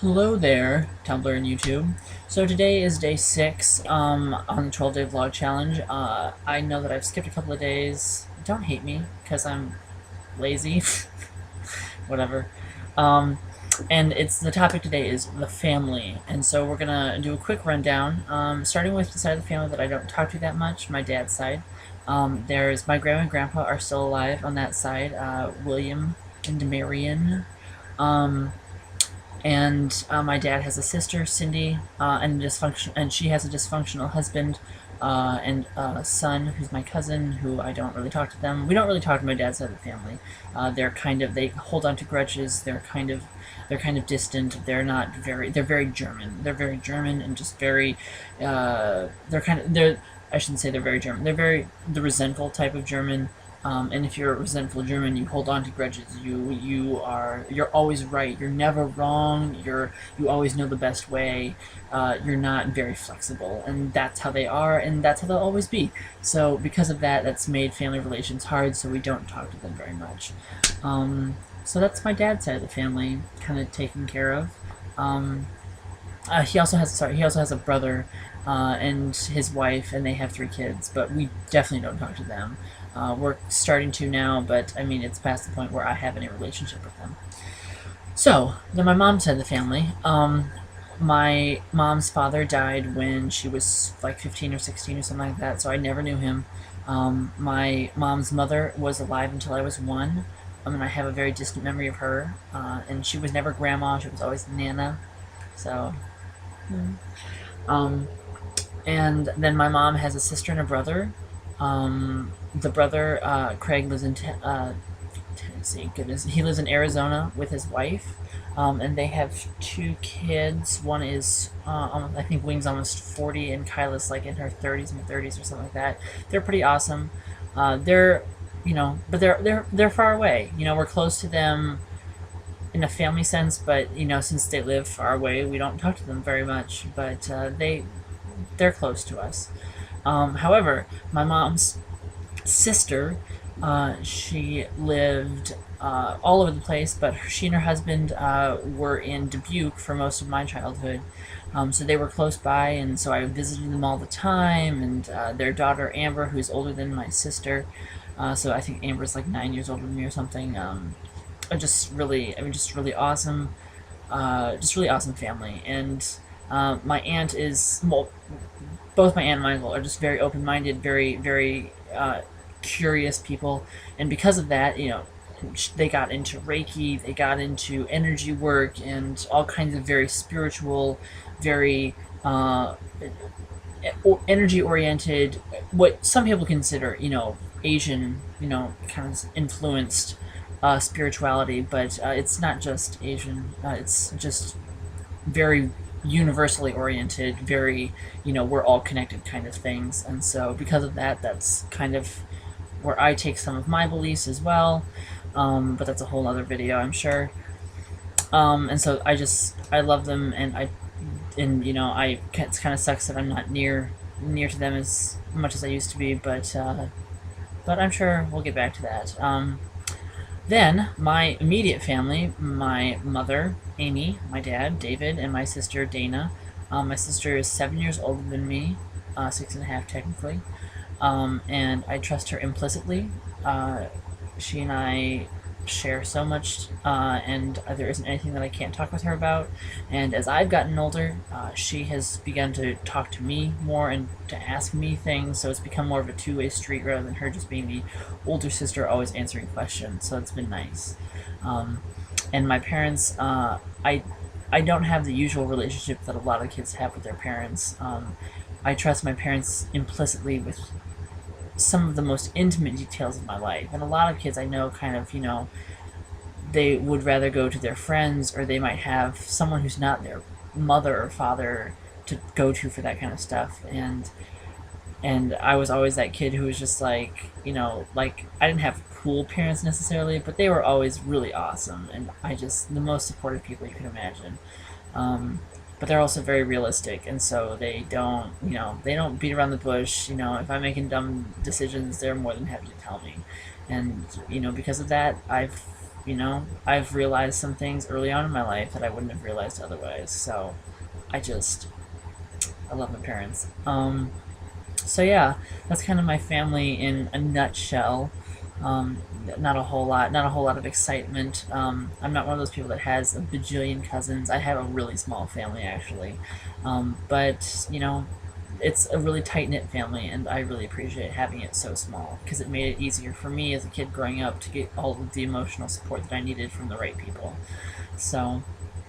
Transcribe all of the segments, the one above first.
Hello there, Tumblr and YouTube. So today is day 6 on the 12-day vlog challenge. I know that I've skipped a couple of days. Don't hate me, because I'm lazy. Whatever. Um, and the topic today is the family. And so we're gonna do a quick rundown, starting with the side of the family that I don't talk to that much, my dad's side. There's my grandma and grandpa are still alive on that side, William and Marion. And my dad has a sister, Cindy, and she has a dysfunctional husband, and a son who's my cousin, who I don't really talk to them. We don't really talk to my dad's side of the family. They hold on to grudges. They're kind of distant. They're very German. They're very German and just very, I shouldn't say they're very German. The resentful type of German. And if you're a resentful German, you hold on to grudges. You're always right. You're never wrong. You always know the best way. You're not very flexible, and that's how they are, and that's how they'll always be. So because of that, that's made family relations hard. So we don't talk to them very much. So that's my dad's side of the family, kind of taken care of. He also has a brother and his wife, and they have 3 kids, but we definitely don't talk to them. We're starting to now, but I mean, it's past the point where I have any relationship with them. So, then my mom's side of the family. My mom's father died when she was like 15 or 16 or something like that, so I never knew him. My mom's mother was alive until I was 1, and I have a very distant memory of her. And she was never grandma, she was always Nana. So, and then my mom has a sister and a brother. The brother, Craig, lives in Tennessee. Goodness, he lives in Arizona with his wife, and they have 2 kids. One is, I think, Wing's almost 40, and Kyla's like in her 30s, mid-30s, or something like that. They're pretty awesome. But they're far away. We're close to them in a family sense, but since they live far away, we don't talk to them very much. But they're close to us. However, my mom's sister, she lived all over the place, but she and her husband were in Dubuque for most of my childhood. So they were close by, and so I visited them all the time, and their daughter Amber, who's older than my sister, so I think Amber's like 9 years older than me or something. Just really awesome, just really awesome family. And my aunt is, well, both my aunt and my uncle are just very open-minded, very curious people, and because of that, they got into Reiki, they got into energy work, and all kinds of very spiritual, very energy-oriented, what some people consider, Asian, kind of influenced spirituality, but it's not just Asian. It's just very universally oriented, very, we're all connected kind of things. And so because of that, that's kind of where I take some of my beliefs as well. But that's a whole other video, I'm sure. And so I love them, and it kind of sucks that I'm not near to them as much as I used to be, but I'm sure we'll get back to that. Then, my immediate family, my mother, Amy, my dad, David, and my sister, Dana. My sister is 7 years older than me, 6.5 technically, and I trust her implicitly. She and I share so much, and there isn't anything that I can't talk with her about. And as I've gotten older, she has begun to talk to me more and to ask me things, so it's become more of a two-way street rather than her just being the older sister always answering questions, so it's been nice. And my parents, I don't have the usual relationship that a lot of kids have with their parents. I trust my parents implicitly with some of the most intimate details of my life, and a lot of kids I know kind of, they would rather go to their friends, or they might have someone who's not their mother or father to go to for that kind of stuff. And I was always that kid who was just like, like, I didn't have cool parents necessarily, but they were always really awesome, and the most supportive people you could imagine. But they're also very realistic, and so they don't beat around the bush. If I'm making dumb decisions, they're more than happy to tell me. And because of that, I've you know, I've realized some things early on in my life that I wouldn't have realized otherwise. So I just, I love my parents. So yeah, that's kind of my family in a nutshell. Um, not a whole lot of excitement. I'm not one of those people that has a bajillion cousins. I have a really small family actually, but you know, it's a really tight knit family, and I really appreciate having it so small because it made it easier for me as a kid growing up to get all of the emotional support that I needed from the right people. So,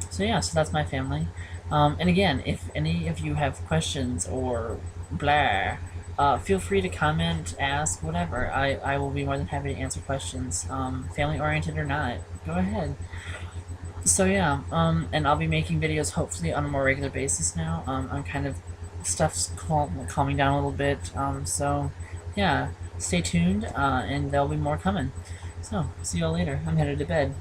so yeah, so that's my family. And again, if any of you have questions or blah, feel free to comment, ask, whatever. I will be more than happy to answer questions, family oriented or not. Go ahead. So yeah, and I'll be making videos hopefully on a more regular basis now. I'm kind of stuff's calming down a little bit. So yeah, stay tuned, and there'll be more coming. So see you all later. I'm headed to bed.